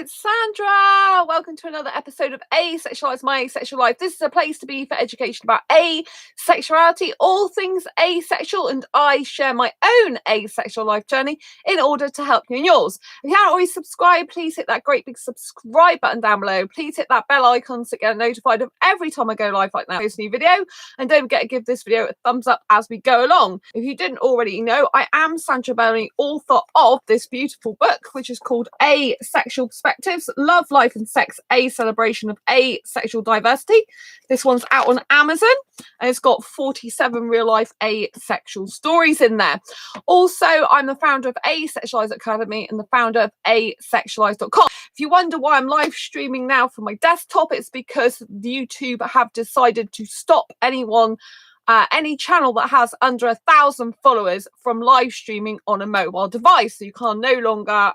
it's Sandra. Welcome to another episode of Asexualise My Asexual Life. This is a place to be for education about asexuality, all things asexual, and I share my own asexual life journey in order to help you in yours. If you haven't already subscribed, please hit that great big subscribe button down below. Please hit that bell icon to get notified of every time I go live like that, post a new video. And don't forget to give this video a thumbs up as we go along. If you didn't already know, I am Sandra Bellamy, author of this beautiful book, which is called Asexual Perspectives, Love, Life and Sex, a celebration of asexual diversity. This one's out on Amazon and it's got 47 real life asexual stories in there. Also, I'm the founder of Asexualist Academy and the founder of asexualise.com. If you wonder why I'm live streaming now from my desktop, it's because YouTube have decided to stop any channel that has under 1,000 followers from live streaming on a mobile device. So you can no longer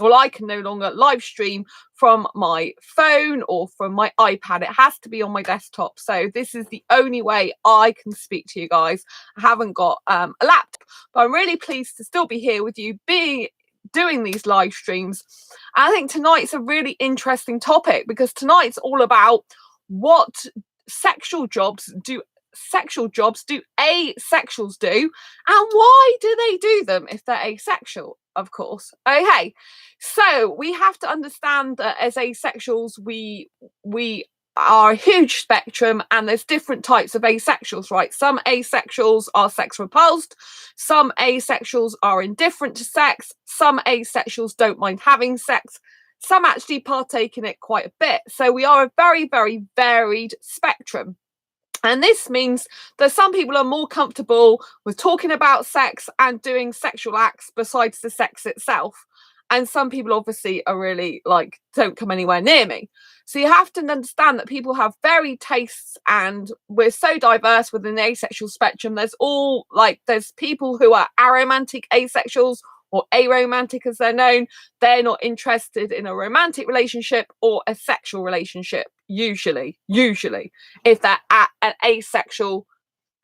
I can no longer live stream from my phone or from my iPad. It has to be on my desktop. So this is the only way I can speak to you guys. I haven't got a laptop, but I'm really pleased to still be here with you, doing these live streams. And I think tonight's a really interesting topic because tonight's all about what sexual jobs do asexuals do, and why do they do them if they're asexual, of course. Okay, so we have to understand that as asexuals we are a huge spectrum, and there's different types of asexuals, right? Some asexuals are sex repulsed, some asexuals are indifferent to sex, some asexuals don't mind having sex, some actually partake in it quite a bit. So we are a very, very varied spectrum. And this means that some people are more comfortable with talking about sex and doing sexual acts besides the sex itself. And some people obviously are really like, don't come anywhere near me. So you have to understand that people have varied tastes, and we're so diverse within the asexual spectrum. There's people who are aromantic asexuals, or aromantic as they're known. They're not interested in a romantic relationship or a sexual relationship, usually, if they're an asexual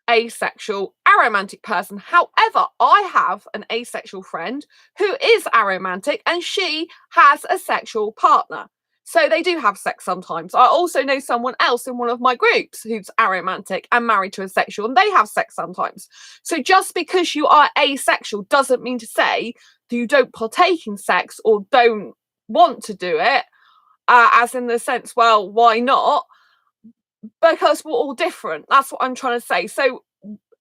aromantic person. However, I have an asexual friend who is aromantic and she has a sexual partner. So they do have sex sometimes. I also know someone else in one of my groups who's aromantic and married to a sexual, and they have sex sometimes. So just because you are asexual doesn't mean to say that you don't partake in sex or don't want to do it, as in the sense, well, why not? Because we're all different. That's what I'm trying to say. So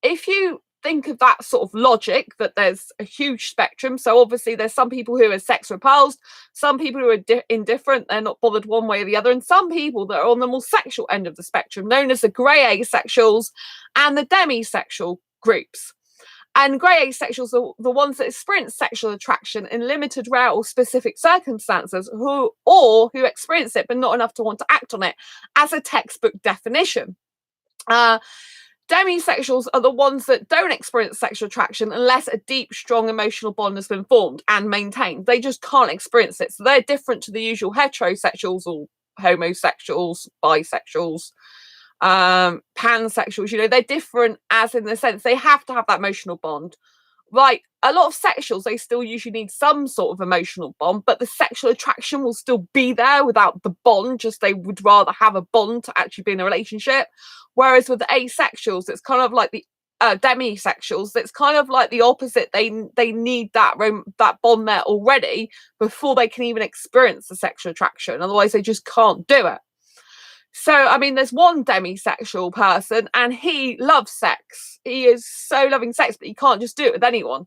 if you think of that sort of logic, that there's a huge spectrum. So obviously there's some people who are sex repulsed, some people who are indifferent, they're not bothered one way or the other, and some people that are on the more sexual end of the spectrum, known as the grey asexuals and the demisexual groups. And grey asexuals are the ones that experience sexual attraction in limited, rare or specific circumstances, who experience it but not enough to want to act on it, as a textbook definition. Demisexuals are the ones that don't experience sexual attraction unless a deep, strong emotional bond has been formed and maintained. They just can't experience it. So they're different to the usual heterosexuals or homosexuals, bisexuals, pansexuals. They're different as in the sense they have to have that emotional bond. Like a lot of sexuals, they still usually need some sort of emotional bond, but the sexual attraction will still be there without the bond. Just they would rather have a bond to actually be in a relationship. Whereas with the asexuals, it's kind of like the demisexuals. It's kind of like the opposite. They need that bond there already before they can even experience the sexual attraction. Otherwise, they just can't do it. So, I mean, there's one demisexual person and he loves sex. He is so loving sex, but he can't just do it with anyone.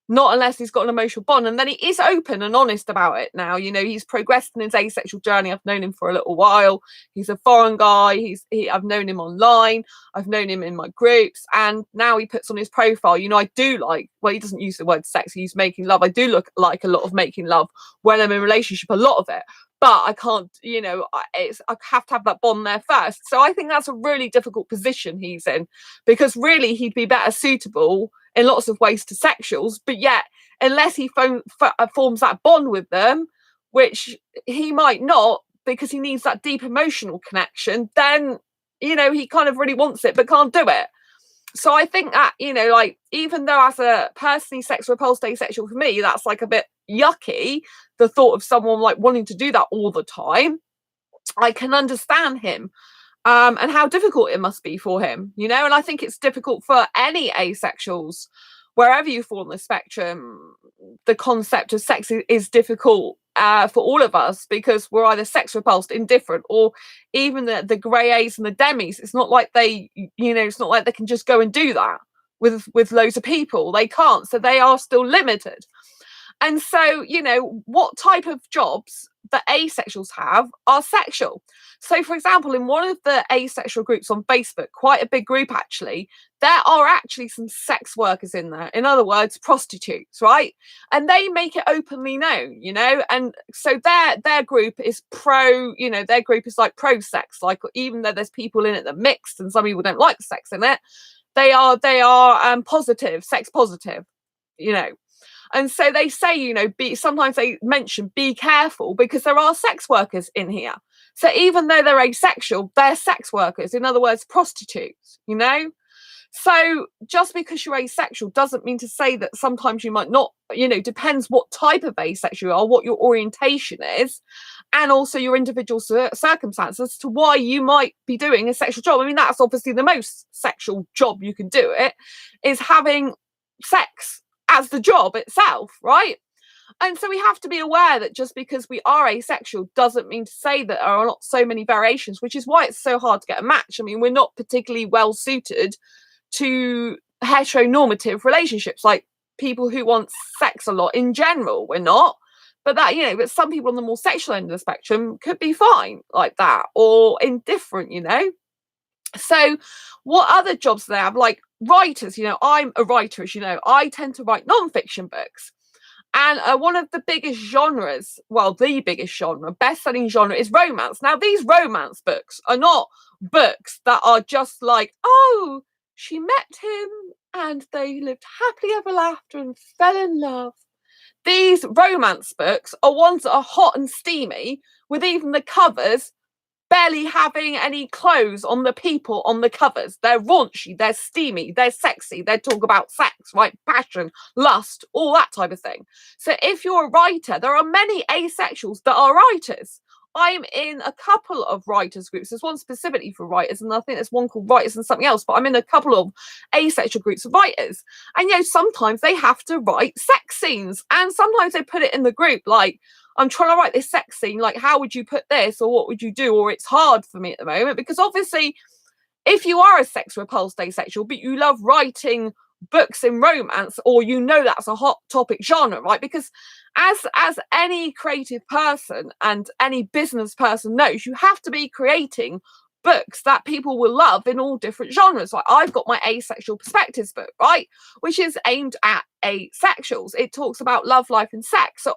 Not unless he's got an emotional bond. And then he is open and honest about it now. He's progressed in his asexual journey. I've known him for a little while. He's a foreign guy. I've known him online. I've known him in my groups. And now he puts on his profile, I do like, well, he doesn't use the word sex. He uses making love. I do look like a lot of making love when I'm in a relationship, a lot of it. But I can't, I have to have that bond there first. So I think that's a really difficult position he's in, because really he'd be better suitable in lots of ways to sexuals, but yet unless he forms that bond with them, which he might not, because he needs that deep emotional connection, then he kind of really wants it but can't do it. So I think that, like, even though as a personally sex repulsed asexual, for me, that's like a bit yucky, the thought of someone like wanting to do that all the time, I can understand him. And how difficult it must be for him, and I think it's difficult for any asexuals, wherever you fall on the spectrum. The concept of sex is difficult for all of us, because we're either sex repulsed, indifferent, or even the grey A's and the demis. It's not like it's not like they can just go and do that with loads of people. They can't, so they are still limited. And so, what type of jobs that asexuals have are sexual. So, for example, in one of the asexual groups on Facebook, quite a big group actually, there are actually some sex workers in there. In other words, prostitutes, right? And they make it openly known, and so their group is their group is like pro sex. Like, even though there's people in it that mixed and some people don't like sex in it, they are positive, sex positive, And so they say, sometimes they mention be careful, because there are sex workers in here. So even though they're asexual, they're sex workers. In other words, prostitutes, So just because you're asexual doesn't mean to say that sometimes you might not, depends what type of asexual you are, what your orientation is, and also your individual circumstances to why you might be doing a sexual job. I mean, that's obviously the most sexual job you can do, it is having sex as the job itself, right? And so we have to be aware that just because we are asexual doesn't mean to say that there are not so many variations, which is why it's so hard to get a match. I mean, we're not particularly well suited to heteronormative relationships, like people who want sex a lot in general. We're not. But but some people on the more sexual end of the spectrum could be fine like that, or indifferent, So what other jobs do they have? Like writers, I'm a writer, as you know. I tend to write non-fiction books. And one of the biggest genres, well, the biggest genre, best-selling genre, is romance. Now, these romance books are not books that are just like, oh, she met him and they lived happily ever after and fell in love. These romance books are ones that are hot and steamy, with even the covers barely having any clothes on the people on the covers. They're raunchy, they're steamy, they're sexy, they talk about sex, right? Passion, lust, all that type of thing. So if you're a writer, there are many asexuals that are writers. I'm in a couple of writers groups. There's one specifically for writers, and I think there's one called Writers and something else, but I'm in a couple of asexual groups of writers. And sometimes they have to write sex scenes, and sometimes they put it in the group like, I'm trying to write this sex scene, like, how would you put this, or what would you do? Or it's hard for me at the moment, because obviously if you are a sex repulsed asexual, but you love writing books in romance, or that's a hot topic genre, right? Because as any creative person and any business person knows, you have to be creating books that people will love in all different genres. Like, I've got my Asexual Perspectives book, right, which is aimed at asexuals. It talks about love, life, and sex. So,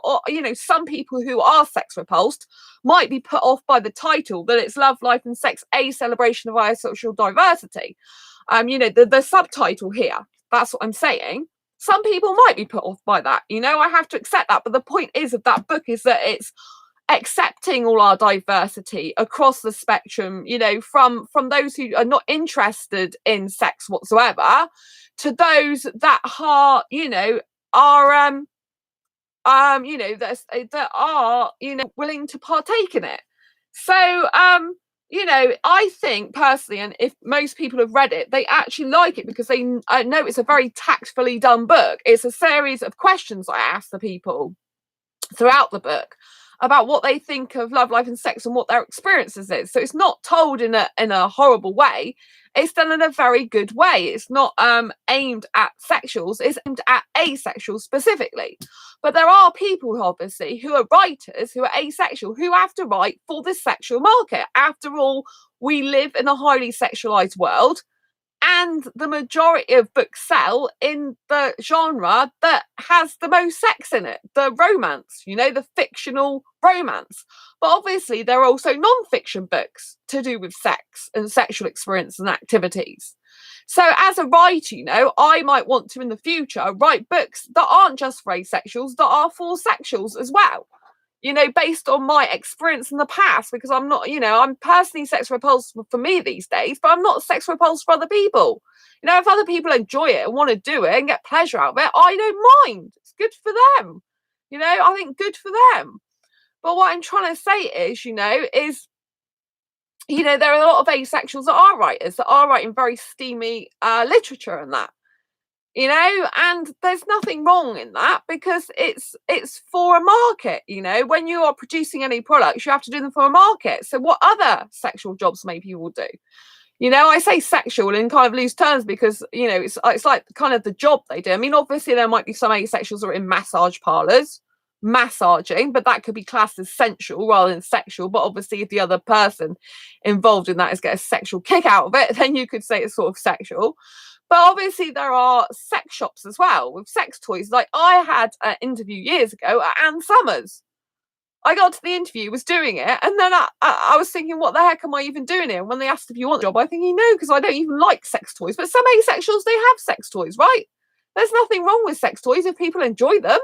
some people who are sex repulsed might be put off by the title that it's Love, Life, and Sex: A Celebration of Asexual Diversity. The subtitle here. That's what I'm saying. Some people might be put off by that. I have to accept that. But the point is of that book is that it's accepting all our diversity across the spectrum, from those who are not interested in sex whatsoever, to those that are, that are, willing to partake in it. So, I think personally, and if most people have read it, they actually like it because they know it's a very tactfully done book. It's a series of questions I ask the people throughout the book about what they think of love, life, and sex, and what their experiences is. So it's not told in a horrible way. It's done in a very good way. It's not aimed at sexuals. It's aimed at asexuals specifically. But there are people, obviously, who are writers, who are asexual, who have to write for the sexual market. After all, we live in a highly sexualized world, and the majority of books sell in the genre that has the most sex in it, the romance, the fictional romance. But obviously there are also non-fiction books to do with sex and sexual experience and activities. So as a writer, I might want to in the future write books that aren't just for asexuals, that are for sexuals as well. based on my experience in the past, because I'm not, I'm personally sex repulsed for me these days, but I'm not sex repulsed for other people. If other people enjoy it and want to do it and get pleasure out of it, I don't mind. It's good for them. I think good for them. But what I'm trying to say is, there are a lot of asexuals that are writers that are writing very steamy literature and that. And there's nothing wrong in that, because it's for a market. When you are producing any products, you have to do them for a market. So what other sexual jobs may people do? I say sexual in kind of loose terms because it's like kind of the job they do. I mean, obviously there might be some asexuals that are in massage parlors massaging, but that could be classed as sensual rather than sexual. But obviously if the other person involved in that is get a sexual kick out of it, then you could say it's sort of sexual. But obviously there are sex shops as well with sex toys. Like I had an interview years ago at Ann Summers. I got to the interview, was doing it, and then I was thinking, what the heck am I even doing here? And when they asked if you want the job, I think, no, because I don't even like sex toys. But some asexuals, they have sex toys, right? There's nothing wrong with sex toys if people enjoy them.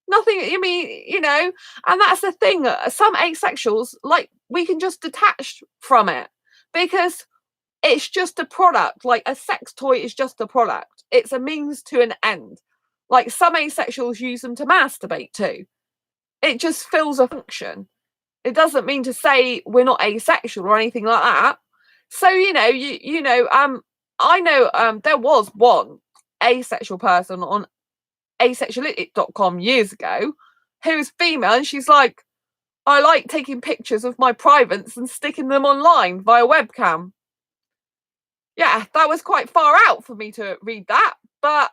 Nothing, and that's the thing. Some asexuals, like, we can just detach from it because it's just a product. Like a sex toy is just a product. It's a means to an end. Like some asexuals use them to masturbate too. It just fills a function. It doesn't mean to say we're not asexual or anything like that. So, I know there was one asexual person on asexuality.com years ago who was female, and she's like, I like taking pictures of my privates and sticking them online via webcam. Yeah, that was quite far out for me to read that, but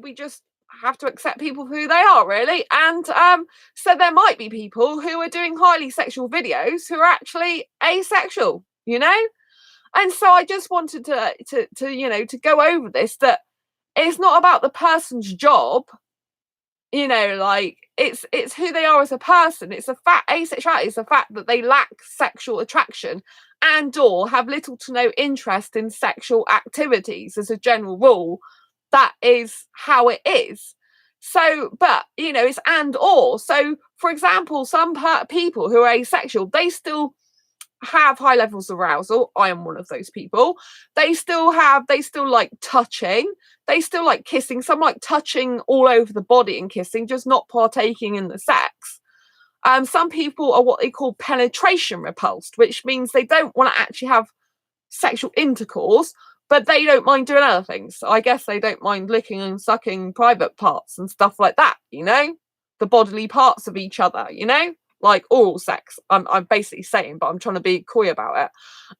we just have to accept people for who they are, really. And so there might be people who are doing highly sexual videos who are actually asexual, and so I just wanted to go over this, that it's not about the person's job, like it's who they are as a person. It's a fact. Asexuality is the fact that they lack sexual attraction and or have little to no interest in sexual activities as a general rule. That is how it is. So, but it's and or. So, for example, some people who are asexual, they still have high levels of arousal. I am one of those people. They still like touching. They still like kissing. Some like touching all over the body and kissing, just not partaking in the sex. Some people are what they call penetration repulsed, which means they don't want to actually have sexual intercourse, but they don't mind doing other things. So I guess they don't mind licking and sucking private parts and stuff like that, the bodily parts of each other, like oral sex. I'm basically saying, but I'm trying to be coy about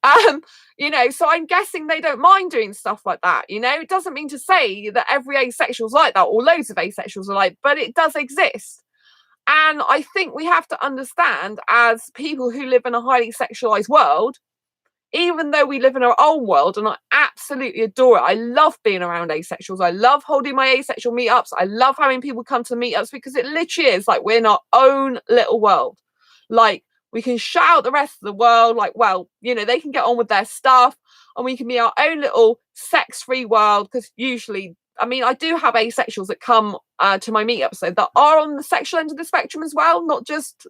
it. So I'm guessing they don't mind doing stuff like that. It doesn't mean to say that every asexual's like that or loads of asexuals are like, but it does exist. And I think we have to understand, as people who live in a highly sexualized world, even though we live in our own world, and I absolutely adore it. I love being around asexuals. I love holding my asexual meetups. I love having people come to meetups because it literally is like we're in our own little world. Like we can shout out the rest of the world, like, well, they can get on with their stuff and we can be our own little sex-free world. Because usually, I mean, I do have asexuals that come to my meetups that are on the sexual end of the spectrum as well, not just,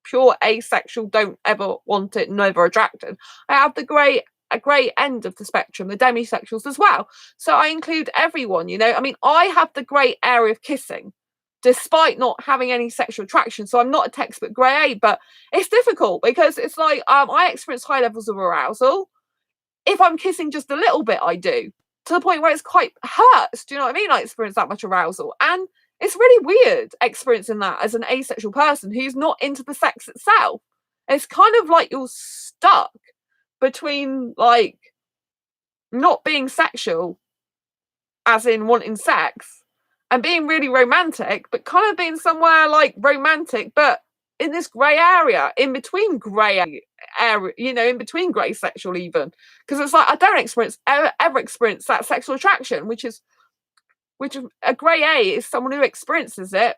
pure asexual, don't ever want it, never attracted. I have a grey end of the spectrum, the demisexuals as well. So I include everyone, I mean, I have the grey area of kissing, despite not having any sexual attraction. So I'm not a textbook grey A, but it's difficult because it's like I experience high levels of arousal. If I'm kissing just a little bit, I do, to the point where it's quite hurts. Do you know what I mean? I experience that much arousal. And it's really weird experiencing that as an asexual person who's not into the sex itself. It's kind of like you're stuck between like not being sexual, as in wanting sex, and being really romantic, but kind of being somewhere like romantic, but in this grey area, in between grey area, in between grey sexual even. Because it's like I don't ever experience that sexual attraction, which a grey A is someone who experiences it,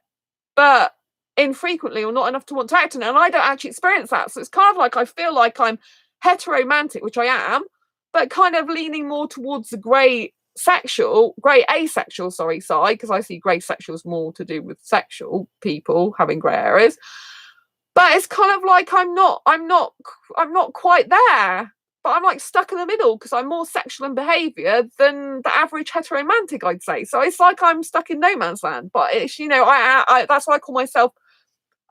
but infrequently or not enough to want to act on it. And I don't actually experience that. So it's kind of like I feel like I'm heteromantic, which I am, but kind of leaning more towards the grey grey asexual, sorry, side, because I see grey sexuals more to do with sexual people having grey areas. But it's kind of like I'm not quite there. But I'm like stuck in the middle because I'm more sexual in behaviour than the average heteromantic, I'd say. So it's like I'm stuck in no man's land. But it's, you know, I that's why I call myself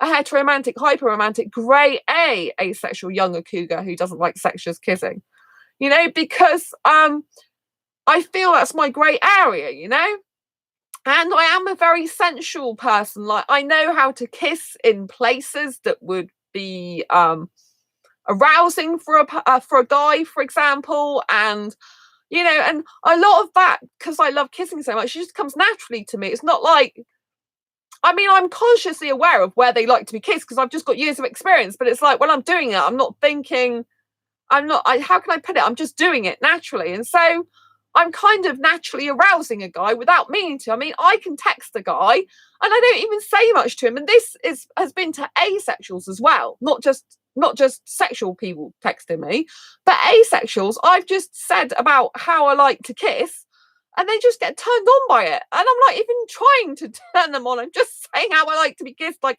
a heteromantic, hyperromantic, grey A asexual younger cougar who doesn't like sex, just kissing. You know, because I feel that's my grey area, you know? And I am a very sensual person. Like, I know how to kiss in places that would be arousing for a guy, for example. And, you know, and a lot of that, because I love kissing so much, it just comes naturally to me. It's not like, I mean, I'm consciously aware of where they like to be kissed because I've just got years of experience. But it's like when I'm doing it, I'm not thinking, how can I put it? I'm just doing it naturally. And so I'm kind of naturally arousing a guy without meaning to. I mean, I can text a guy and I don't even say much to him. And this has been to asexuals as well, not just sexual people texting me, but asexuals. I've just said about how I like to kiss and they just get turned on by it. And I'm not even trying to turn them on. I'm just saying how I like to be kissed, like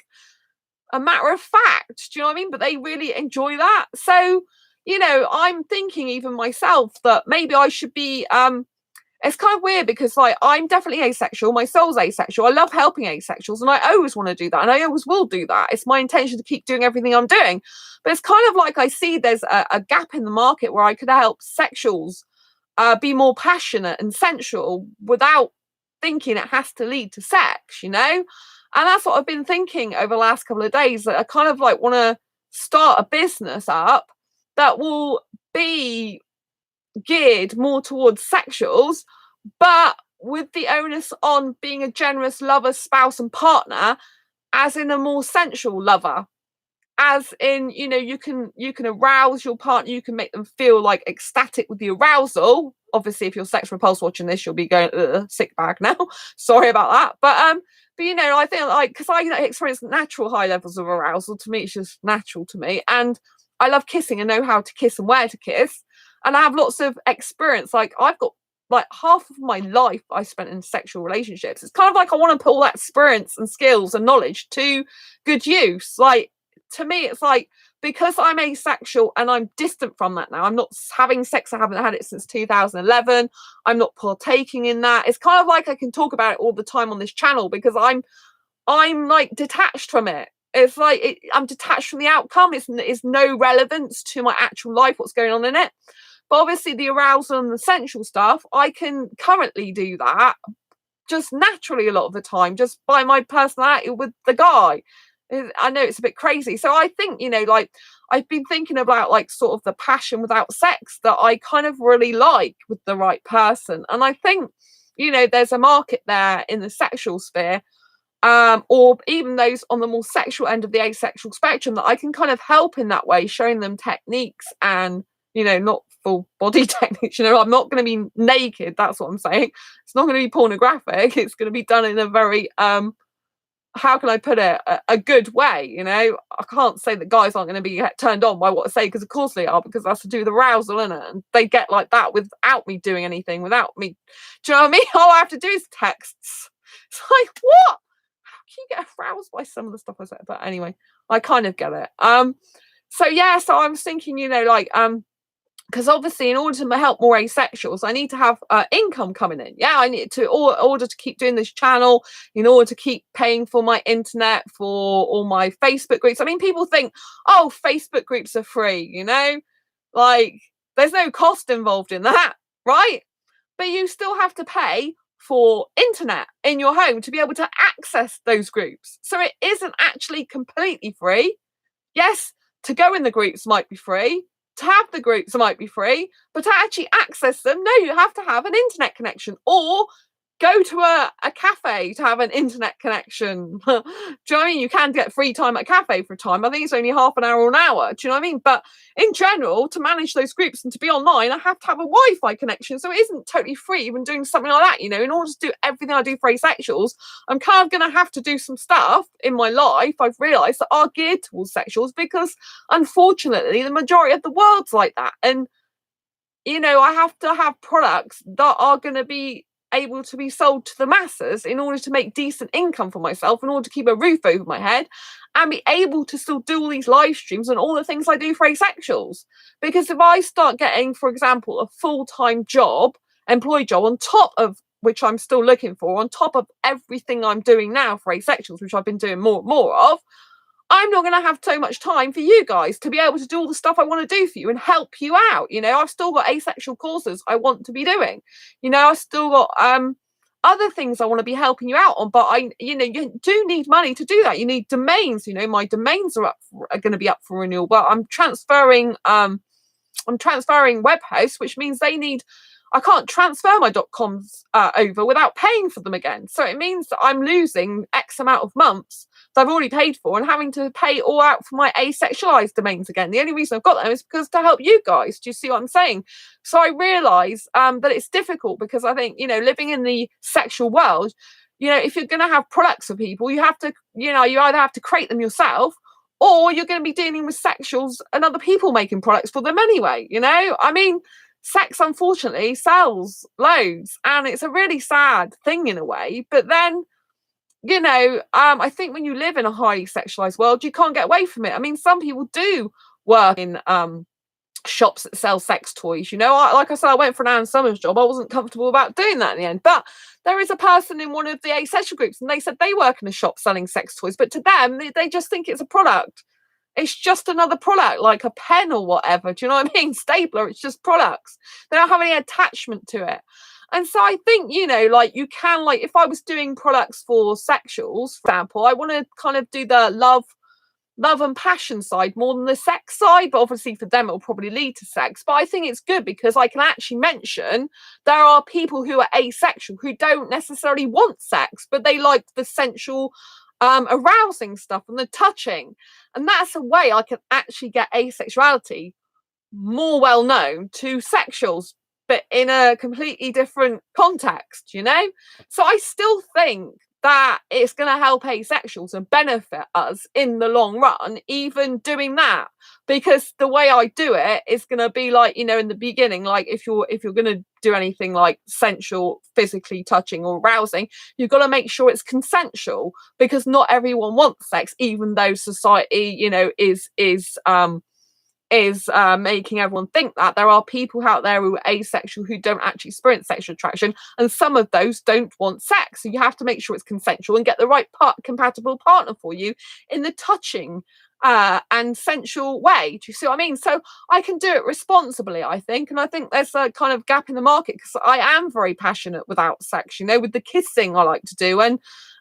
a matter of fact. Do you know what I mean? But they really enjoy that. So, you know, I'm thinking even myself that maybe I should be it's kind of weird because like I'm definitely asexual, my soul's asexual. I love helping asexuals and I always want to do that and I always will do that. It's my intention to keep doing everything I'm doing. But it's kind of like I see there's a gap in the market where I could help sexuals be more passionate and sensual without thinking it has to lead to sex, you know? And that's what I've been thinking over the last couple of days, that I kind of like want to start a business up that will be geared more towards sexuals, but with the onus on being a generous lover, spouse, and partner, as in a more sensual lover. As in, you know, you can arouse your partner, you can make them feel like ecstatic with the arousal. Obviously, if you're sex repulsed watching this, you'll be going sick bag now. Sorry about that, but you know, I think like because I experience natural high levels of arousal. To me, it's just natural to me, and I love kissing and know how to kiss and where to kiss, and I have lots of experience. Like I've got like half of my life I spent in sexual relationships. It's kind of like I want to put all that experience and skills and knowledge to good use. Like to me, it's like because I'm asexual and I'm distant from that now. I'm not having sex. I haven't had it since 2011. I'm not partaking in that. It's kind of like I can talk about it all the time on this channel because I'm like detached from it. It's like I'm detached from the outcome. It's no relevance to my actual life, what's going on in it. But obviously the arousal and the sensual stuff, I can currently do that just naturally a lot of the time, just by my personality with the guy. I know it's a bit crazy. So I think, you know, like I've been thinking about like sort of the passion without sex that I kind of really like with the right person. And I think, you know, there's a market there in the sexual sphere, or even those on the more sexual end of the asexual spectrum that I can kind of help in that way, showing them techniques and, you know, not full body techniques. You know, I'm not going to be naked. That's what I'm saying. It's not going to be pornographic. It's going to be done in a very how can I put it, a good way, you know? I can't say that guys aren't going to be turned on by what I say, because of course they are, because that's to do with arousal, isn't it? And they get like that without me doing anything, without me, do you know what I mean? All I have to do is texts. It's like, what? How can you get aroused by some of the stuff I said? But anyway, I kind of get it. So yeah, so I was thinking, you know, like, because obviously in order to help more asexuals, I need to have income coming in. Yeah, I need to, order to keep doing this channel, in order to keep paying for my internet, for all my Facebook groups. I mean, people think, oh, Facebook groups are free, you know, like there's no cost involved in that, right? But you still have to pay for internet in your home to be able to access those groups. So it isn't actually completely free. Yes, to go in the groups might be free, to have the groups might be free, but to actually access them, no, you have to have an internet connection or go to a cafe to have an internet connection. Do you know what I mean? You can get free time at a cafe for a time. I think it's only half an hour or an hour. Do you know what I mean? But in general, to manage those groups and to be online, I have to have a Wi-Fi connection. So it isn't totally free when doing something like that. You know, in order to do everything I do for asexuals, I'm kind of going to have to do some stuff in my life, I've realised, that are geared towards sexuals, because unfortunately, the majority of the world's like that. And I have to have products that are going to be able to be sold to the masses in order to make decent income for myself, in order to keep a roof over my head, and be able to still do all these live streams and all the things I do for asexuals. Because if I start getting, for example, a full-time job, employed job, on top of which I'm still looking for, on top of everything I'm doing now for asexuals, which I've been doing more and more of, I'm not going to have so much time for you guys to be able to do all the stuff I want to do for you and help you out. I've still got asexual courses I want to be doing. I've still got other things I want to be helping you out on. But you do need money to do that. You need domains. My domains are going to be up for renewal. But I'm transferring web hosts, which means I can't transfer my .coms over without paying for them again. So it means that I'm losing X amount of months that I've already paid for and having to pay all out for my asexualized domains again. The only reason I've got them is because to help you guys. Do you see what I'm saying? So I realise that it's difficult, because I think, living in the sexual world, if you're going to have products for people, you have to, you either have to create them yourself, or you're going to be dealing with sexuals and other people making products for them anyway. Sex, unfortunately, sells loads, and it's a really sad thing in a way. But then, I think when you live in a highly sexualized world, you can't get away from it. Some people do work in shops that sell sex toys. Like I said, I went for an Anne Summers job. I wasn't comfortable about doing that in the end. But there is a person in one of the asexual groups, and they said they work in a shop selling sex toys. But to them, they just think it's a product. It's just another product, like a pen or whatever. Do you know what I mean? Stapler, it's just products. They don't have any attachment to it. And so I think, you can, if I was doing products for sexuals, for example, I want to kind of do the love and passion side more than the sex side. But obviously for them, it'll probably lead to sex. But I think it's good because I can actually mention there are people who are asexual who don't necessarily want sex, but they like the sensual arousing stuff and the touching. And that's a way I can actually get asexuality more well known to sexuals, but in a completely different context. So I still think that it's going to help asexuals and benefit us in the long run, even doing that, because the way I do it is going to be like, in the beginning, like if you're going to do anything like sensual, physically touching or arousing, you've got to make sure it's consensual, because not everyone wants sex, even though society, is making everyone think that. There are people out there who are asexual who don't actually experience sexual attraction, and some of those don't want sex. So you have to make sure it's consensual and get the right compatible partner for you in the touching and sensual way. Do you see what I mean? So I can do it responsibly, I think, and I think there's a kind of gap in the market, because I am very passionate without sex, with the kissing I like to do, and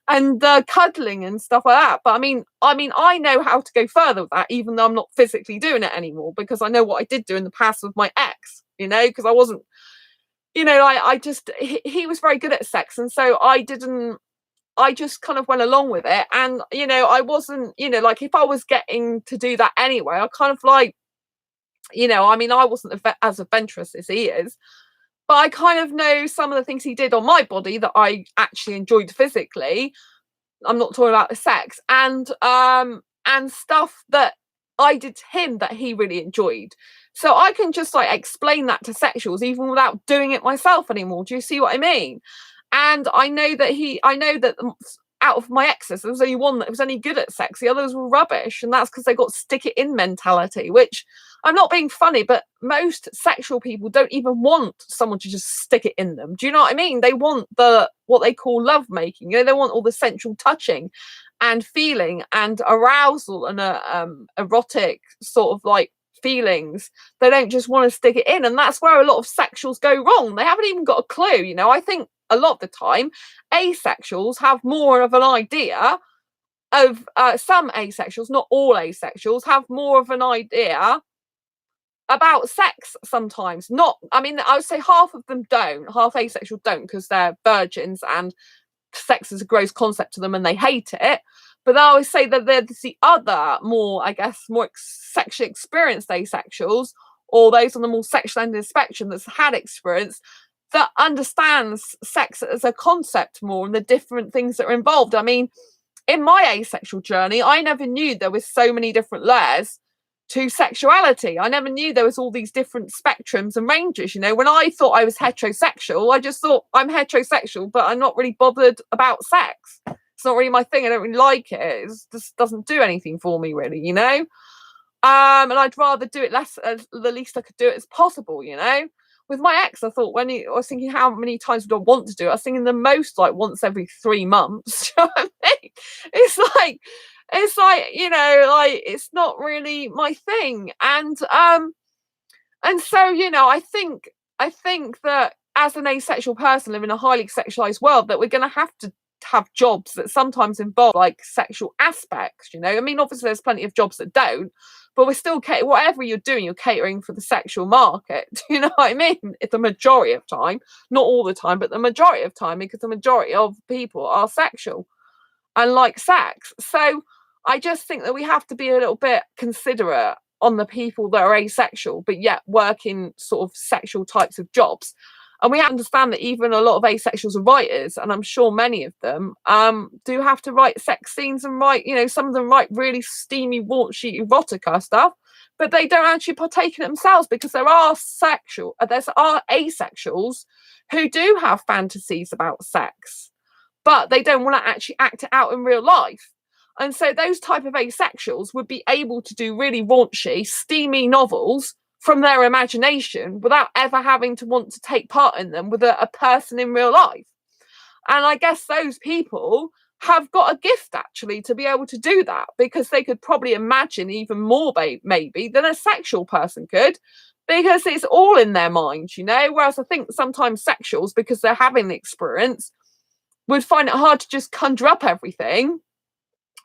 the cuddling and stuff like that. But I know how to go further with that, even though I'm not physically doing it anymore, because I know what I did do in the past with my ex, because I wasn't, he was very good at sex. And so I just kind of went along with it. And, I wasn't, if I was getting to do that anyway, I kind of like, I wasn't as adventurous as he is, but I kind of know some of the things he did on my body that I actually enjoyed physically. I'm not talking about the sex, and stuff that I did to him that he really enjoyed. So I can just like explain that to sexuals even without doing it myself anymore. Do you see what I mean? And I know that out of my exes, there was only one that was any good at sex. The others were rubbish, and that's because they got stick it in mentality, which, I'm not being funny, but most sexual people don't even want someone to just stick it in them. Do you know what I mean? They want what they call love making. They want all the sensual touching and feeling and arousal and erotic sort of like feelings. They don't just want to stick it in, and that's where a lot of sexuals go wrong. They haven't even got a clue. I think a lot of the time asexuals have more of an idea of some asexuals, not all asexuals, have more of an idea about sex sometimes. I would say half of them don't, half asexual don't, because they're virgins and sex is a gross concept to them and they hate it. But I always say that there's the other more sexually experienced asexuals, or those on the more sexual end of the spectrum that's had experience, that understands sex as a concept more and the different things that are involved. In my asexual journey, I never knew there was so many different layers to sexuality. I never knew there was all these different spectrums and ranges. You know, when I thought I was heterosexual, I just thought I'm heterosexual, but I'm not really bothered about sex. It's not really my thing. I don't really like it. It just doesn't do anything for me, really, you know. And I'd rather do it less, the least I could do it as possible, you know. With my ex, I thought I was thinking how many times would I want to do it? I was thinking the most like once every 3 months. Do you know what I mean? It's like, you know, like it's not really my thing. And so, you know, I think that as an asexual person living in a highly sexualized world, that we're gonna have to have jobs that sometimes involve like sexual aspects, you know. I mean, obviously there's plenty of jobs that don't, but we're still whatever you're doing, you're catering for the sexual market. Do you know what I mean? It's the majority of time, not all the time, but the majority of time, because the majority of people are sexual and like sex. So I just think that we have to be a little bit considerate on the people that are asexual, but yet work in sort of sexual types of jobs. And we understand that even a lot of asexuals are writers, and I'm sure many of them do have to write sex scenes and write, you know, some of them write really steamy, raunchy erotica stuff, but they don't actually partake in it themselves, because there are asexuals who do have fantasies about sex, but they don't want to actually act it out in real life. And so those type of asexuals would be able to do really raunchy, steamy novels from their imagination without ever having to want to take part in them with a person in real life. And I guess those people have got a gift actually to be able to do that, because they could probably imagine even more maybe than a sexual person could, because it's all in their mind, you know. Whereas I think sometimes sexuals, because they're having the experience, would find it hard to just conjure up everything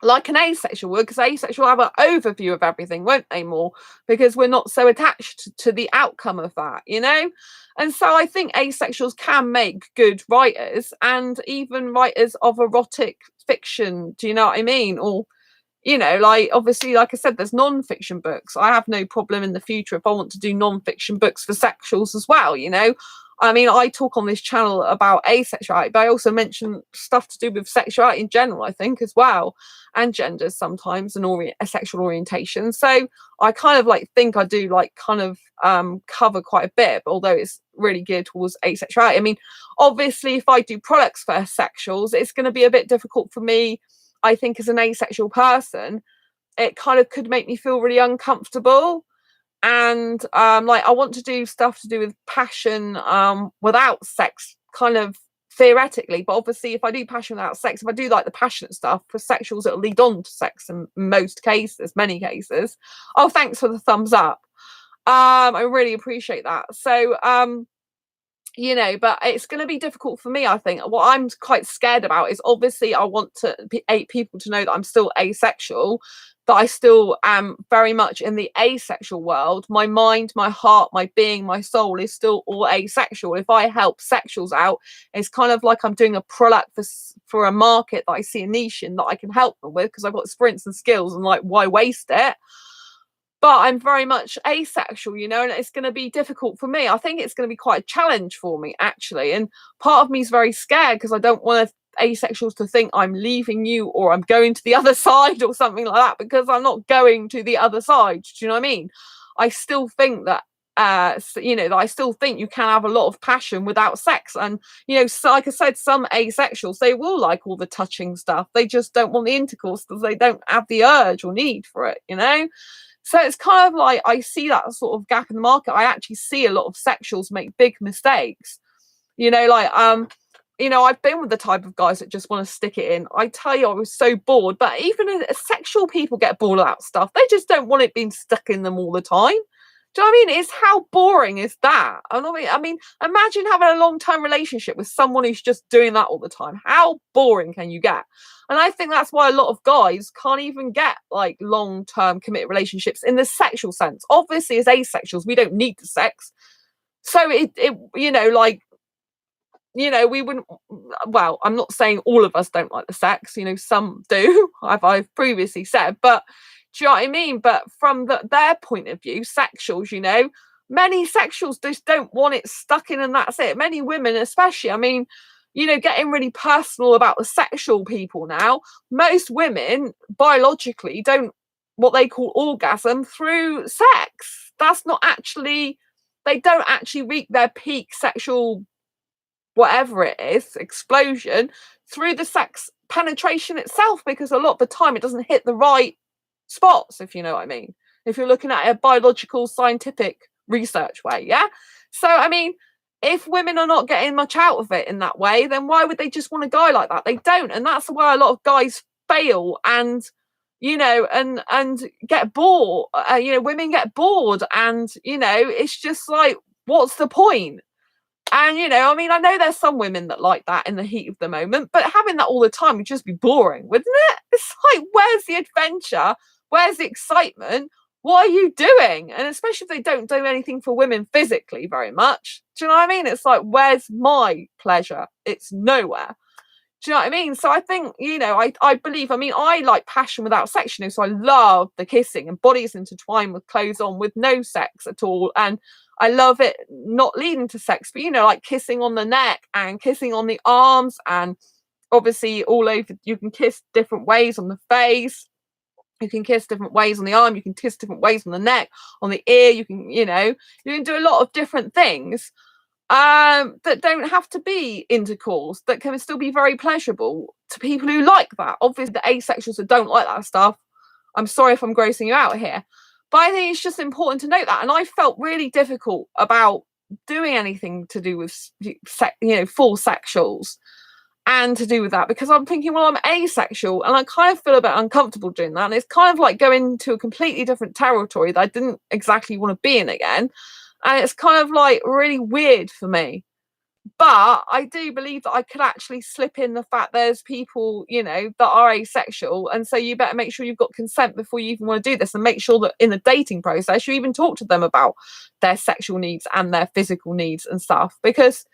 like an asexual would, because asexual have an overview of everything, won't they, more, because we're not so attached to the outcome of that, you know. And so I think asexuals can make good writers, and even writers of erotic fiction, do you know what I mean? Or, you know, like obviously, like I said, there's non-fiction books. I have no problem in the future if I want to do non-fiction books for sexuals as well, you know. I mean, I talk on this channel about asexuality, but I also mention stuff to do with sexuality in general, I think, as well, and genders sometimes, and sexual orientation. So I kind of like think I do like kind of cover quite a bit, although it's really geared towards asexuality. I mean, obviously, if I do products for sexuals, it's going to be a bit difficult for me, I think, as an asexual person. It kind of could make me feel really uncomfortable. And like I want to do stuff to do with passion without sex, kind of theoretically, but obviously if I do passion without sex, if I do like the passionate stuff for sexuals, it'll lead on to sex in most cases, many cases. Oh, thanks for the thumbs up. I really appreciate that. So you know, but it's going to be difficult for me. I think what I'm quite scared about is, obviously I want people to know that I'm still asexual, that I still am very much in the asexual world. My mind, my heart, my being, my soul is still all asexual. If I help sexuals out, it's kind of like I'm doing a product for a market that I see a niche in that I can help them with, because I've got experience and skills, and like, why waste it? But I'm very much asexual, you know, and it's going to be difficult for me. I think it's going to be quite a challenge for me, actually. And part of me is very scared, because I don't want asexuals to think I'm leaving you, or I'm going to the other side or something like that, because I'm not going to the other side. Do you know what I mean? I still think that you know, that I still think you can have a lot of passion without sex. And, you know, so like I said, some asexuals, they will like all the touching stuff, they just don't want the intercourse because they don't have the urge or need for it, you know. So it's kind of like I see that sort of gap in the market. I actually see a lot of sexuals make big mistakes, you know, like you know, I've been with the type of guys that just want to stick it in. I tell you, I was so bored. But even sexual people get bored of that stuff. They just don't want it being stuck in them all the time. Do you know what I mean? It's how boring is that? I mean, imagine having a long-term relationship with someone who's just doing that all the time. How boring can you get? And I think that's why a lot of guys can't even get like long-term committed relationships in the sexual sense. Obviously, as asexuals, we don't need the sex. So it you know, like, you know, we wouldn't, well, I'm not saying all of us don't like the sex, you know, some do, I've previously said, but do you know what I mean? But from their point of view, sexuals, you know, many sexuals just don't want it stuck in and that's it. Many women, especially, I mean, you know, getting really personal about the sexual people now, most women biologically don't what they call orgasm through sex. That's not actually, they don't actually reach their peak sexual whatever it is, explosion, through the sex penetration itself, because a lot of the time it doesn't hit the right spots, if you know what I mean. If you're looking at a biological, scientific research way, yeah? So, I mean, if women are not getting much out of it in that way, then why would they just want a guy like that? They don't. And that's why a lot of guys fail and, you know, and get bored. You know, women get bored and, you know, it's just like, what's the point? And, you know, I mean, I know there's some women that like that in the heat of the moment, but having that all the time would just be boring, wouldn't it? It's like, where's the adventure? Where's the excitement? What are you doing? And especially if they don't do anything for women physically very much. Do you know what I mean? It's like, where's my pleasure? It's nowhere. Do you know what I mean? So I think, you know, I believe, I mean, I like passion without sex, you know, so I love the kissing and bodies intertwined with clothes on with no sex at all. And I love it not leading to sex, but, you know, like kissing on the neck and kissing on the arms and obviously all over. You can kiss different ways on the face. You can kiss different ways on the arm. You can kiss different ways on the neck, on the ear. You can, you know, you can do a lot of different things that don't have to be intercourse, that can still be very pleasurable to people who like that. Obviously, the asexuals that don't like that stuff, I'm sorry if I'm grossing you out here, but I think it's just important to note that. And I felt really difficult about doing anything to do with, you know, full sexuals and to do with that, because I'm thinking, well, I'm asexual and I kind of feel a bit uncomfortable doing that. And it's kind of like going to a completely different territory that I didn't exactly want to be in again. And it's kind of like really weird for me. But I do believe that I could actually slip in the fact there's people, you know, that are asexual. And so you better make sure you've got consent before you even want to do this, and make sure that in the dating process, you even talk to them about their sexual needs and their physical needs and stuff. Because,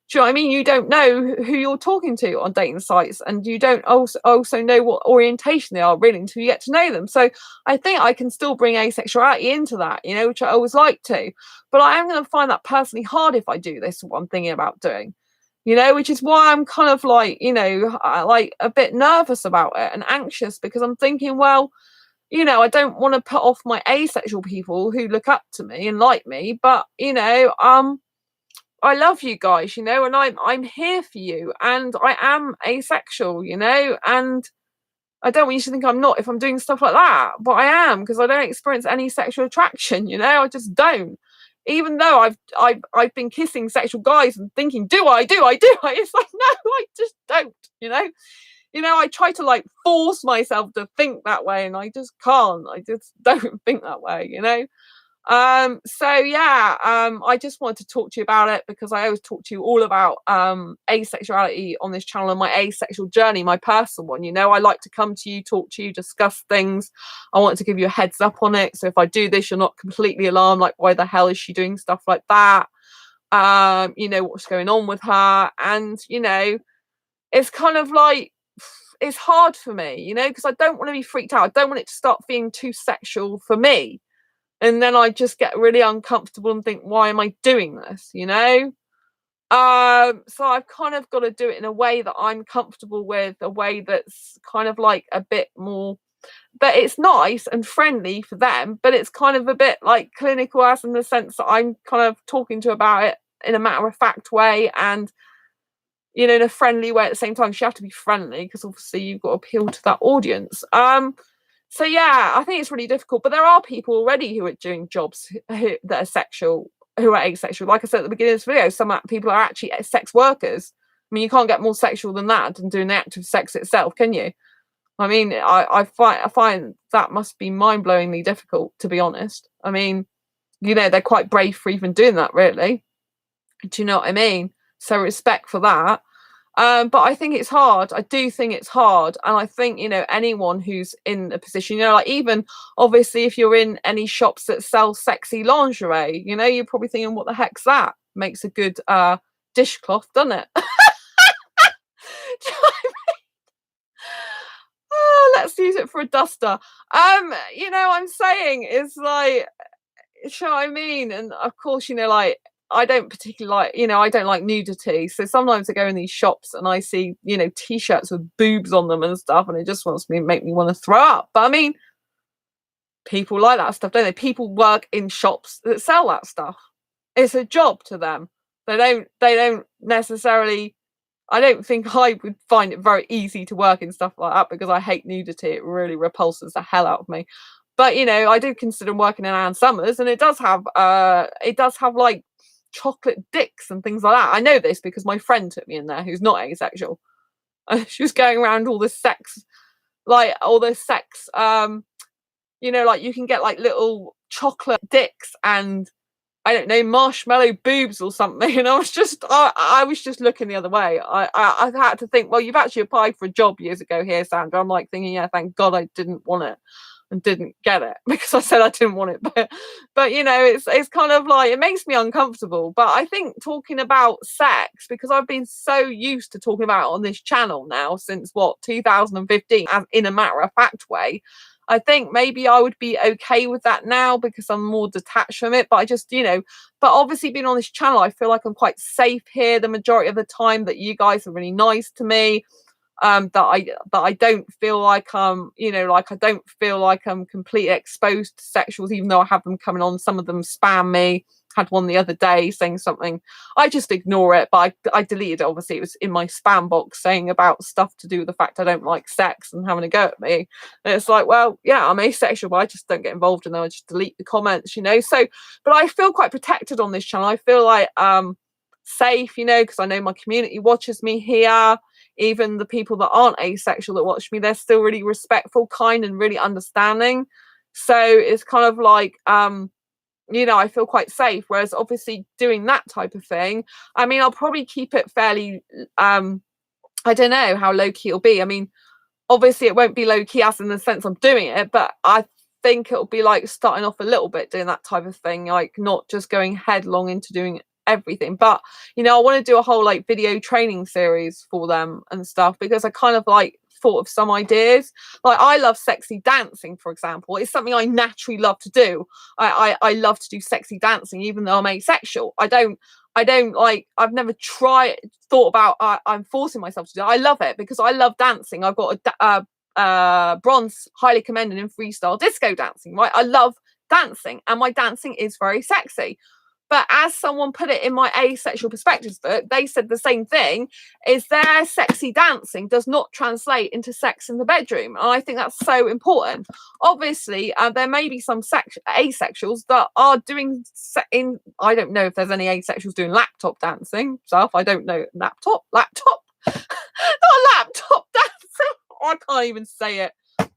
do you know what I mean? You don't know who you're talking to on dating sites, and you don't also know what orientation they are really until you get to know them. So I think I can still bring asexuality into that, you know, which I always like to. But I am going to find that personally hard if I do this, what I'm thinking about doing, you know, which is why I'm kind of like, you know, like a bit nervous about it and anxious, because I'm thinking, well, you know, I don't want to put off my asexual people who look up to me and like me, but, you know, I love you guys, you know, and I'm here for you, and I am asexual, you know, and I don't want you to think I'm not if I'm doing stuff like that, but I am, because I don't experience any sexual attraction, you know, I just don't. Even though I've been kissing sexual guys and thinking, do I? It's like, no, I just don't, you know. You know, I try to like force myself to think that way, and I just can't. I just don't think that way, you know. So yeah, I just wanted to talk to you about it, because I always talk to you all about asexuality on this channel and my asexual journey, my personal one. You know, I like to come to you, talk to you, discuss things. I want to give you a heads up on it, so if I do this, you're not completely alarmed, like, why the hell is she doing stuff like that? You know, what's going on with her? And, you know, it's kind of like, it's hard for me, you know, because I don't want to be freaked out. I don't want it to start being too sexual for me, and then I just get really uncomfortable and think, why am I doing this, you know? So I've kind of got to do it in a way that I'm comfortable with, a way that's kind of like a bit more, but it's nice and friendly for them, but it's kind of a bit like clinical, as in the sense that I'm kind of talking to about it in a matter of fact way, and, you know, in a friendly way at the same time. You have to be friendly, because obviously you've got to appeal to that audience. So yeah, I think it's really difficult, but there are people already who are doing jobs that are sexual, who are asexual. Like I said at the beginning of this video, some people are actually sex workers. I mean, you can't get more sexual than that, than doing the act of sex itself, can you? I mean, I find that must be mind-blowingly difficult, to be honest. I mean, you know, they're quite brave for even doing that, really. Do you know what I mean? So respect for that. But I think it's hard. I do think it's hard. And I think, you know, anyone who's in a position, you know, like, even obviously if you're in any shops that sell sexy lingerie, you know, you're probably thinking, what the heck's that? Makes a good dishcloth, doesn't it? Do you know what I mean? Oh, let's use it for a duster. You know what I'm saying is like, you know what I mean? And of course, you know, like, I don't particularly like, you know, I don't like nudity. So sometimes I go in these shops and I see, you know, t-shirts with boobs on them and stuff, and it just wants me, make me want to throw up. But I mean, people like that stuff, don't they? People work in shops that sell that stuff. It's a job to them. They don't necessarily, I don't think I would find it very easy to work in stuff like that because I hate nudity. It really repulses the hell out of me. But you know, I do consider working in Ann Summers, and it does have like chocolate dicks and things like that. I know this because my friend took me in there, who's not asexual. She was going around all this sex, you know, like you can get like little chocolate dicks and I don't know, marshmallow boobs or something. And I was just looking the other way. I had to think, well, you've actually applied for a job years ago here, Sandra. I'm like thinking, yeah, thank God I didn't want it and didn't get it because I said I didn't want it. But you know, it's kind of like, it makes me uncomfortable. But I think talking about sex, because I've been so used to talking about it on this channel now since 2015, as in a matter of fact way, I think maybe I would be okay with that now because I'm more detached from it. But I just, you know, but obviously being on this channel, I feel like I'm quite safe here the majority of the time, that you guys are really nice to me. That I don't feel like you know, like I don't feel like I'm completely exposed to sexuals, even though I have them coming on. Some of them spam me. Had one the other day saying something. I just ignore it, but I deleted it. Obviously, it was in my spam box saying about stuff to do with the fact I don't like sex and having a go at me. And it's like, well, yeah, I'm asexual, but I just don't get involved in them. I just delete the comments, you know. So, but I feel quite protected on this channel. I feel like safe, you know, because I know my community watches me here. Even the people that aren't asexual that watch me, they're still really respectful, kind, and really understanding. So it's kind of like you know, I feel quite safe. Whereas obviously doing that type of thing, I mean, I'll probably keep it fairly, I don't know how low key it'll be. I mean, obviously it won't be low key as in the sense I'm doing it, but I think it'll be like starting off a little bit doing that type of thing, like not just going headlong into doing everything. But you know, I want to do a whole like video training series for them and stuff, because I kind of like thought of some ideas. Like I love sexy dancing, for example. It's something I naturally love to do. I love to do sexy dancing even though I'm asexual. I don't like, I've never thought about I'm forcing myself to do it. I love it because I love dancing. I've got a bronze highly commended in freestyle disco dancing, right? I love dancing and my dancing is very sexy. But as someone put it in my asexual perspectives book, they said the same thing, is their sexy dancing does not translate into sex in the bedroom. And I think that's so important. Obviously, there may be some asexuals that are doing, I don't know if there's any asexuals doing laptop dancing stuff. I don't know. Laptop? Not laptop dancing. I can't even say it.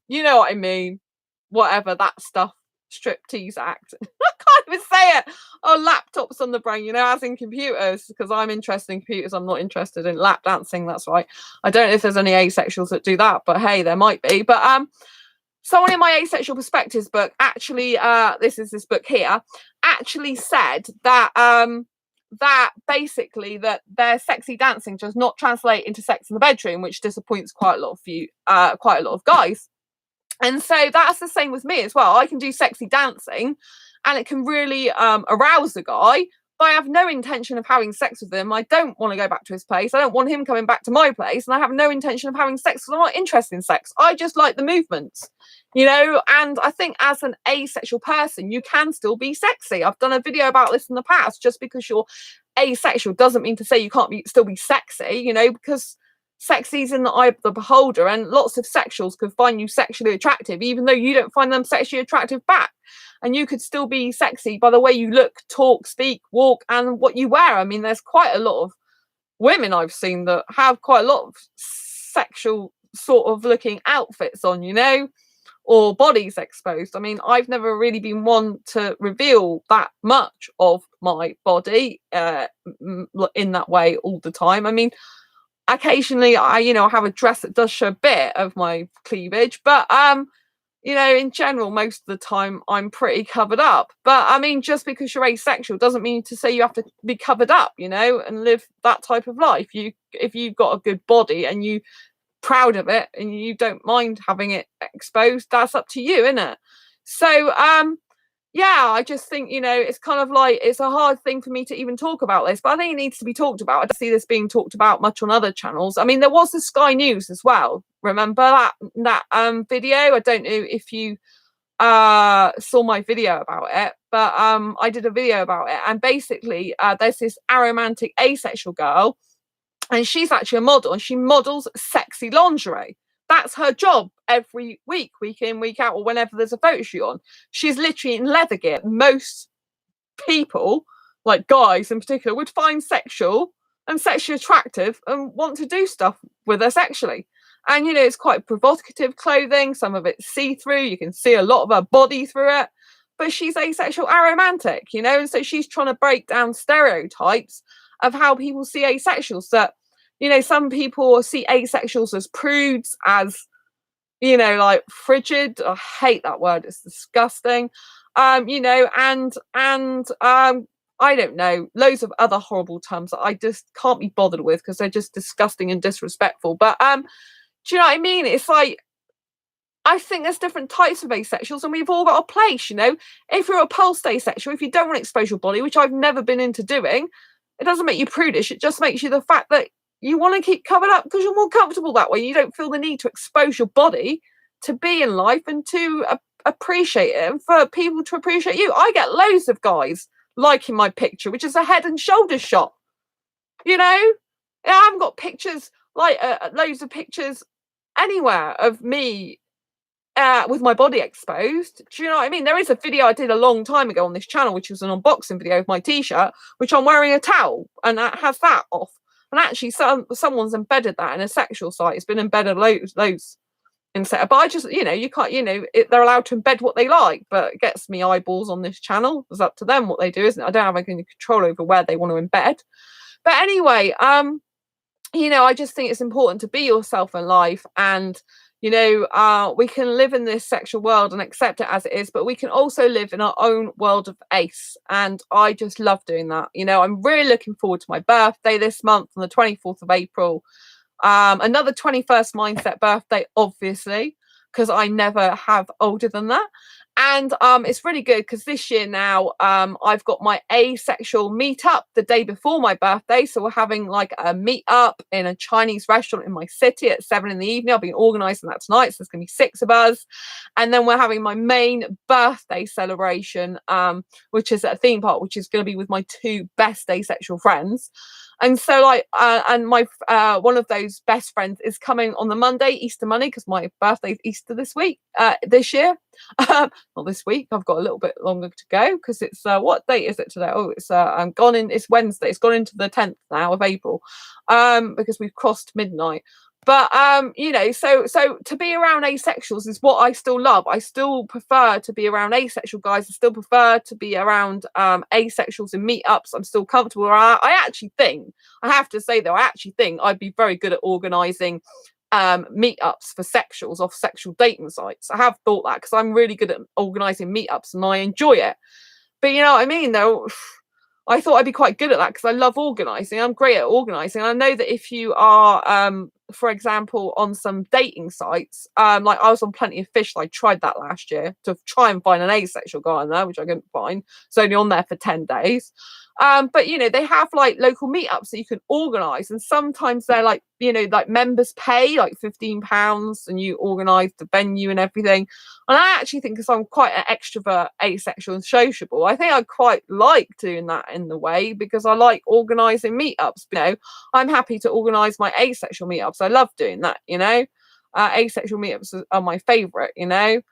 You know what I mean. Whatever that stuff. Striptease act. I can't even say it. Oh, laptops on the brain, you know, as in computers, because I'm interested in computers. I'm not interested in lap dancing. That's right. I don't know if there's any asexuals that do that, but hey, there might be. But someone in my asexual perspectives book actually, this book here, actually said that that basically that their sexy dancing does not translate into sex in the bedroom, which disappoints quite a lot of guys. And so that's the same with me as well. I can do sexy dancing and it can really arouse a guy, but I have no intention of having sex with him. I don't want to go back to his place. I don't want him coming back to my place. And I have no intention of having sex because I'm not interested in sex. I just like the movements, you know. And I think as an asexual person, you can still be sexy. I've done a video about this in the past. Just because you're asexual doesn't mean to say you can't still be sexy, you know, because sexy is in the eye of the beholder, and lots of sexuals could find you sexually attractive even though you don't find them sexually attractive back. And you could still be sexy by the way you look, talk, speak, walk, and what you wear. I mean, there's quite a lot of women I've seen that have quite a lot of sexual sort of looking outfits on, you know, or bodies exposed. I mean, I've never really been one to reveal that much of my body in that way all the time. I mean, occasionally I have a dress that does show a bit of my cleavage, but you know, in general, most of the time I'm pretty covered up. But I mean, just because you're asexual doesn't mean to say you have to be covered up, you know, and live that type of life. If you've got a good body and you proud of it and you don't mind having it exposed, that's up to you, isn't it? So yeah, I just think, you know, it's kind of like, it's a hard thing for me to even talk about this, but I think it needs to be talked about. I don't see this being talked about much on other channels. I mean, there was the Sky News as well. Remember that video? I don't know if you saw my video about it, but I did a video about it, and basically there's this aromantic asexual girl, and she's actually a model, and she models sexy lingerie. That's her job every week, week in, week out, or whenever there's a photo shoot on. She's literally in leather gear. Most people, like guys in particular, would find sexual and sexually attractive and want to do stuff with her sexually. And you know, it's quite provocative clothing. Some of it's see-through. You can see a lot of her body through it. But she's asexual aromantic, you know, and so she's trying to break down stereotypes of how people see asexuals. That, you know, some people see asexuals as prudes, as, you know, like frigid. I hate that word, it's disgusting. You know, and I don't know, loads of other horrible terms that I just can't be bothered with because they're just disgusting and disrespectful. But do you know what I mean? It's like, I think there's different types of asexuals, and we've all got a place, you know. If you're a pulsed asexual, if you don't want to expose your body, which I've never been into doing, it doesn't make you prudish. It just makes you the fact that you want to keep covered up because you're more comfortable that way. You don't feel the need to expose your body to be in life and to appreciate it, and for people to appreciate you. I get loads of guys liking my picture, which is a head and shoulders shot. You know, I haven't got pictures like loads of pictures anywhere of me with my body exposed. Do you know what I mean? There is a video I did a long time ago on this channel, which was an unboxing video of my t-shirt, which I'm wearing a towel, and that has that off. And actually, someone's embedded that in a sexual site. It's been embedded loads in set. But I just, you know, you can't, you know, they're allowed to embed what they like, but it gets me eyeballs on this channel. It's up to them what they do, isn't it? I don't have any control over where they want to embed. But anyway, you know, I just think it's important to be yourself in life, and you know, we can live in this sexual world and accept it as it is, but we can also live in our own world of ace. And I just love doing that. You know, I'm really looking forward to my birthday this month on the 24th of April. Another 21st mindset birthday, obviously, because I never have older than that. And it's really good because this year now I've got my asexual meetup the day before my birthday. So we're having like a meetup in a Chinese restaurant in my city at 7 in the evening. I've been organising that tonight, so there's going to be 6 of us. And then we're having my main birthday celebration, which is at a theme park, which is going to be with my 2 best asexual friends. And so like and my one of those best friends is coming on the Monday, Easter Monday, because my birthday's Easter this year. Not this week, I've got a little bit longer to go because it's what date is it today? Oh, it's it's Wednesday. It's gone into the 10th now of April, because we've crossed midnight. But you know, so to be around asexuals is what I still love. I still prefer to be around asexual guys. I still prefer to be around asexuals in meetups. I'm still comfortable. I actually think, I have to say though, I actually think I'd be very good at organising meetups for sexuals off sexual dating sites. I have thought that because I'm really good at organising meetups and I enjoy it. But you know what I mean though, I thought I'd be quite good at that because I love organising. I'm great at organising. I know that if you are for example on some dating sites, like I was on Plenty of Fish, I tried that last year to try and find an asexual guy on there, which I couldn't find. It's only on there for 10 days. But you know, they have like local meetups that you can organise, and sometimes they're like, you know, like members pay like £15 and you organise the venue and everything. And I actually think, because I'm quite an extrovert, asexual and sociable, I think I quite like doing that in the way, because I like organising meetups. You know, I'm happy to organise my asexual meetups. I love doing that, you know. Asexual meetups are my favourite, you know.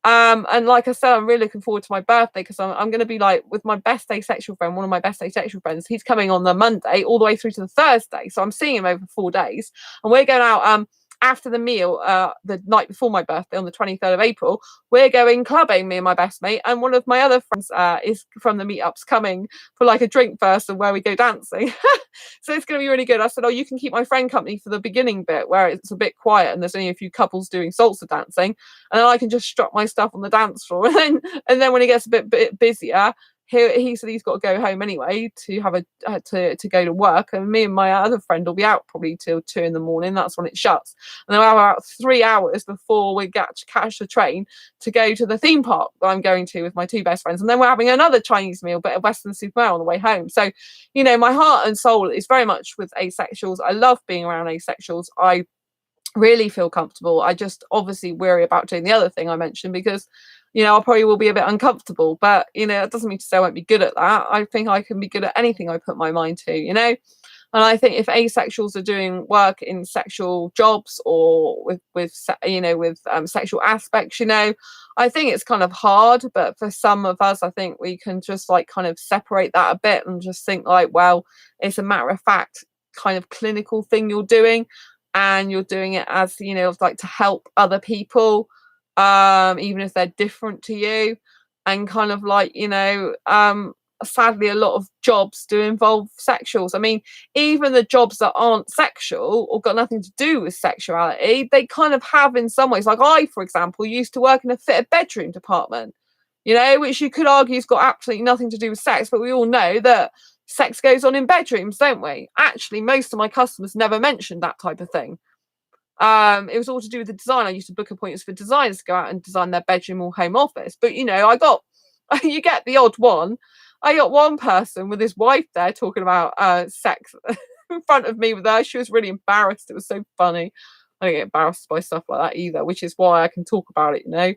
And like I said, I'm really looking forward to my birthday because I'm going to be like with my best asexual friend, one of my best asexual friends. He's coming on the Monday all the way through to the Thursday, so I'm seeing him over 4 days, and we're going out after the meal the night before my birthday on the 23rd of April. We're going clubbing, me and my best mate, and one of my other friends is from the meetups coming for like a drink first and where we go dancing. So it's going to be really good. I said, oh, you can keep my friend company for the beginning bit where it's a bit quiet and there's only a few couples doing salsa dancing, and then I can just strut my stuff on the dance floor. And then when it gets a bit busier, he said he's got to go home anyway to have to go to work, and me and my other friend will be out probably till 2 in the morning. That's when it shuts, and then we'll have about 3 hours before we get to catch the train to go to the theme park that I'm going to with my 2 best friends, and then we're having another Chinese meal, but a Western supermarket on the way home. So, you know, my heart and soul is very much with asexuals. I love being around asexuals. I really feel comfortable. I just obviously worry about doing the other thing I mentioned, because you know, I probably will be a bit uncomfortable, but you know, it doesn't mean to say I won't be good at that. I think I can be good at anything I put my mind to, you know. And I think if asexuals are doing work in sexual jobs or you know, with sexual aspects, you know, I think it's kind of hard. But for some of us, I think we can just like kind of separate that a bit and just think like, well, it's a matter of fact kind of clinical thing you're doing, and you're doing it as, you know, like to help other people, even if they're different to you, and kind of like, you know, sadly a lot of jobs do involve sexuals. I mean, even the jobs that aren't sexual or got nothing to do with sexuality, they kind of have in some ways. Like I, for example, used to work in a fitted bedroom department, you know, which you could argue has got absolutely nothing to do with sex, but we all know that sex goes on in bedrooms, don't we? Actually, most of my customers never mentioned that type of thing. It was all to do with the design. I used to book appointments for designers to go out and design their bedroom or home office. But you know, I got you get the odd one. I got one person with his wife there talking about sex in front of me with her. She was really embarrassed. It was so funny. I don't get embarrassed by stuff like that either, which is why I can talk about it, you know.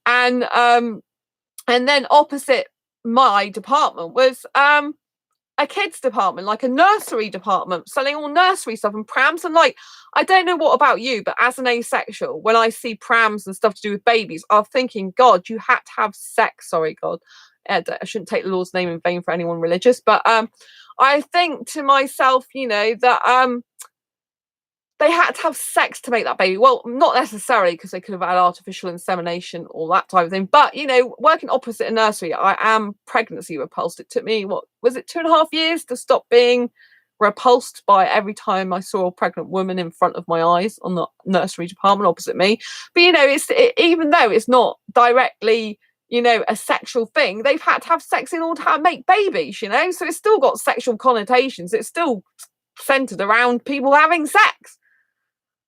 And then opposite my department was a kids department, like a nursery department, selling all nursery stuff and prams. And like, I don't know what about you, but as an asexual, when I see prams and stuff to do with babies, I'm thinking, God, you had to have sex. Sorry, God, I shouldn't take the Lord's name in vain for anyone religious, but I think to myself, you know, that they had to have sex to make that baby. Well, not necessarily, because they could have had artificial insemination or that type of thing. But, you know, working opposite a nursery, I am pregnancy repulsed. It took me, what was it, 2.5 years to stop being repulsed by every time I saw a pregnant woman in front of my eyes on the nursery department opposite me. But, you know, even though it's not directly, you know, a sexual thing, they've had to have sex in order to make babies, you know? So it's still got sexual connotations. It's still centered around people having sex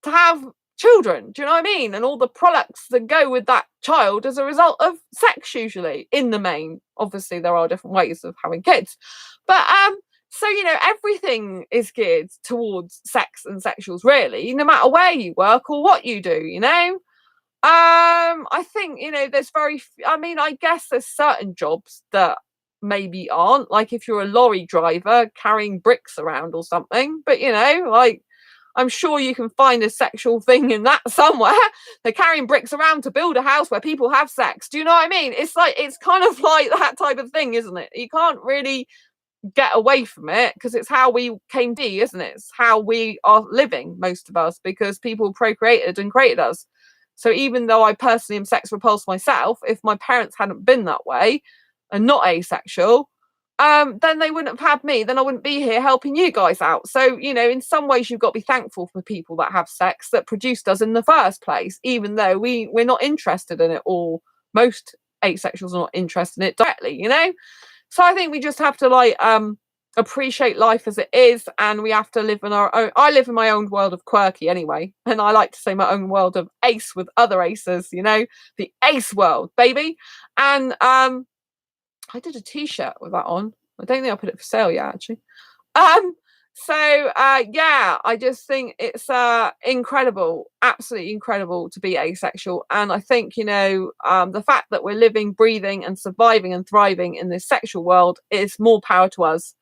to have children, do you know what I mean? And all the products that go with that child as a result of sex, usually, in the main. Obviously there are different ways of having kids, but so, you know, everything is geared towards sex and sexuals, really, no matter where you work or what you do, you know. I think, you know, I mean, I guess there's certain jobs that maybe aren't, like if you're a lorry driver carrying bricks around or something, but you know, like, I'm sure you can find a sexual thing in that somewhere. They're carrying bricks around to build a house where people have sex. Do you know what I mean? It's like, it's kind of like that type of thing, isn't it? You can't really get away from it because it's how we came to be, isn't it? It's how we are living, most of us, because people procreated and created us. So even though I personally am sex repulsed myself, if my parents hadn't been that way and not asexual, then they wouldn't have had me. Then I wouldn't be here helping you guys out. So, you know, in some ways you've got to be thankful for people that have sex that produced us in the first place, even though we're not interested in it, or most asexuals are not interested in it directly, you know? So I think we just have to like appreciate life as it is, and we have to live in our own. I live in my own world of quirky anyway, and I like to say my own world of ace with other aces, you know, the ace world, baby. And I did a t-shirt with that on. I don't think I put it for sale yet, actually. Yeah, I just think it's incredible, absolutely incredible to be asexual. And I think, you know, the fact that we're living, breathing and surviving and thriving in this sexual world is more power to us,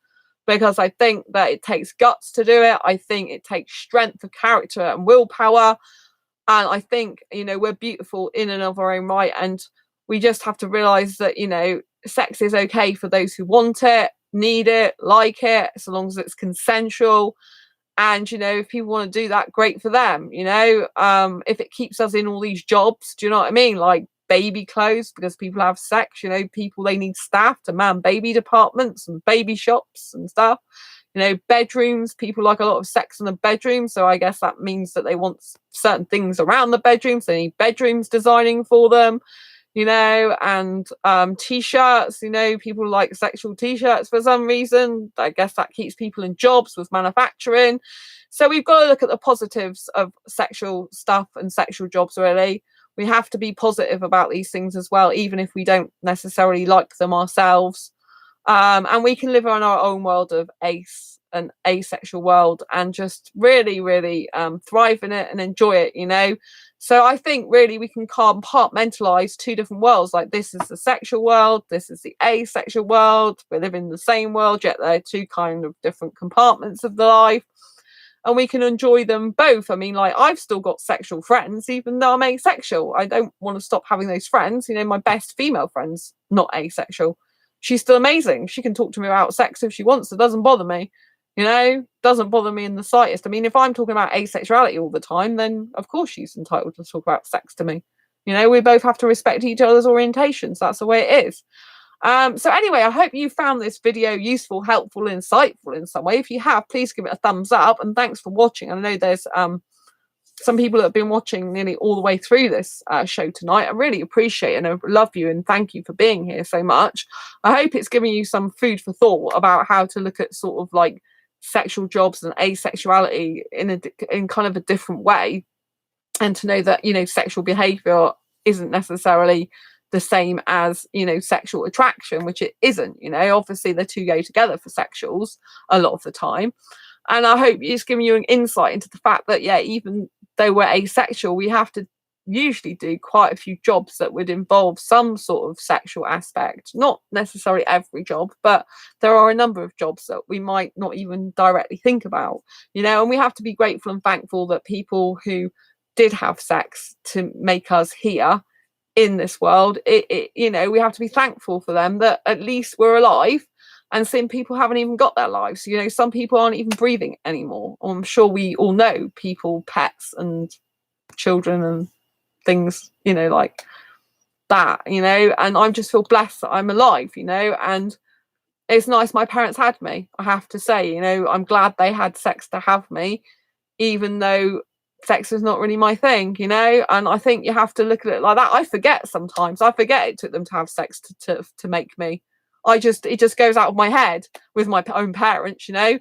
because I think that it takes guts to do it. I think it takes strength of character and willpower. And I think, you know, we're beautiful in and of our own right. And we just have to realize that, you know, sex is okay for those who want it, need it, like it, so long as it's consensual. And, you know, if people want to do that, great for them, you know. If it keeps us in all these jobs, do you know what I mean? Like baby clothes, because people have sex, you know, they need staff to man baby departments and baby shops and stuff. You know, bedrooms, people like a lot of sex in the bedroom. So I guess that means that they want certain things around the bedrooms. They need bedrooms designing for them, you know. And t-shirts, you know, people like sexual t-shirts for some reason. I guess that keeps people in jobs with manufacturing. So we've got to look at the positives of sexual stuff and sexual jobs, really. We have to be positive about these things as well, even if we don't necessarily like them ourselves. And we can live on our own world of ace and asexual world and just really, really thrive in it and enjoy it, you know. So I think really we can compartmentalize two different worlds. Like, this is the sexual world, this is the asexual world. We live in the same world, yet they're two kind of different compartments of the life. And we can enjoy them both. I mean, like, I've still got sexual friends, even though I'm asexual. I don't want to stop having those friends. You know, my best female friend's not asexual. She's still amazing. She can talk to me about sex if she wants. It doesn't bother me. You know, doesn't bother me in the slightest. I mean, if I'm talking about asexuality all the time, then of course she's entitled to talk about sex to me. You know, we both have to respect each other's orientations. That's the way it is. So anyway, I hope you found this video useful, helpful, insightful in some way. If you have, please give it a thumbs up, and thanks for watching. I know there's some people that have been watching nearly all the way through this show tonight. I really appreciate it, and I love you, and thank you for being here so much. I hope it's giving you some food for thought about how to look at sort of like sexual jobs and asexuality in kind of a different way, and to know that, you know, sexual behavior isn't necessarily the same as, you know, sexual attraction, which it isn't. You know, obviously the two go together for sexuals a lot of the time. And I hope it's giving you an insight into the fact that, yeah, even though we're asexual, we have to usually do quite a few jobs that would involve some sort of sexual aspect. Not necessarily every job, but there are a number of jobs that we might not even directly think about, you know. And we have to be grateful and thankful that people who did have sex to make us here in this world, you know, we have to be thankful for them, that at least we're alive. And some people haven't even got their lives. You know, some people aren't even breathing anymore. I'm sure we all know people, pets and children and things, you know, like that, you know. And I just feel blessed that I'm alive, you know. And it's nice my parents had me, I have to say. You know, I'm glad they had sex to have me, even though sex is not really my thing, you know. And I think you have to look at it like that. I forget sometimes. I forget it took them to have sex to make me. It just goes out of my head with my own parents, you know.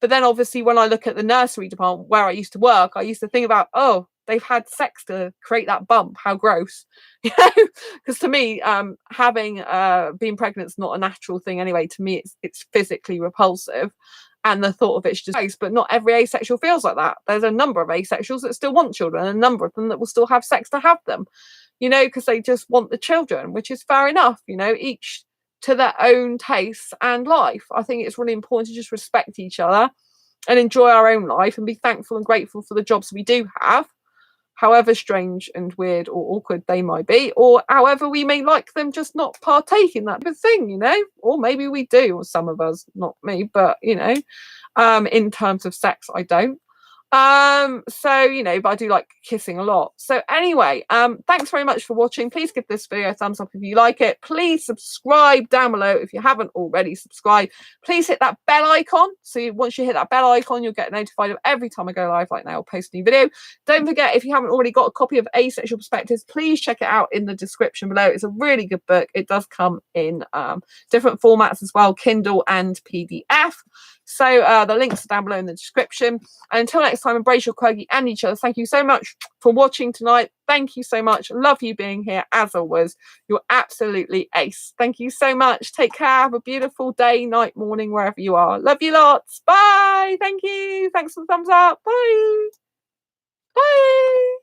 But then obviously when I look at the nursery department where I used to work, I used to think about, oh, they've had sex to create that bump. How gross, you know? Because to me, having being pregnant is not a natural thing anyway. To me, it's physically repulsive. And the thought of it's just gross. But not every asexual feels like that. There's a number of asexuals that still want children, and a number of them that will still have sex to have them, you know, because they just want the children, which is fair enough, you know, each to their own tastes and life. I think it's really important to just respect each other and enjoy our own life and be thankful and grateful for the jobs we do have, however strange and weird or awkward they might be, or however we may like them, just not partake in that thing, you know. Or maybe we do, or some of us, not me, but you know, in terms of sex, I don't. So, you know, but I do like kissing a lot. So anyway, thanks very much for watching. Please give this video a thumbs up if you like it. Please subscribe down below if you haven't already subscribed. Please hit that bell icon. So once you hit that bell icon, you'll get notified of every time I go live, like now, I'll post a new video. Don't forget, if you haven't already got a copy of Asexual Perspectives, please check it out in the description below. It's a really good book. It does come in different formats as well, Kindle and PDF. So the links are down below in the description. And until next time, embrace your quirky and each other. Thank you so much for watching tonight. Thank you so much. Love you being here as always. You're absolutely ace. Thank you so much. Take care. Have a beautiful day, night, morning, wherever you are. Love you lots. Bye. Thank you. Thanks for the thumbs up. Bye. Bye.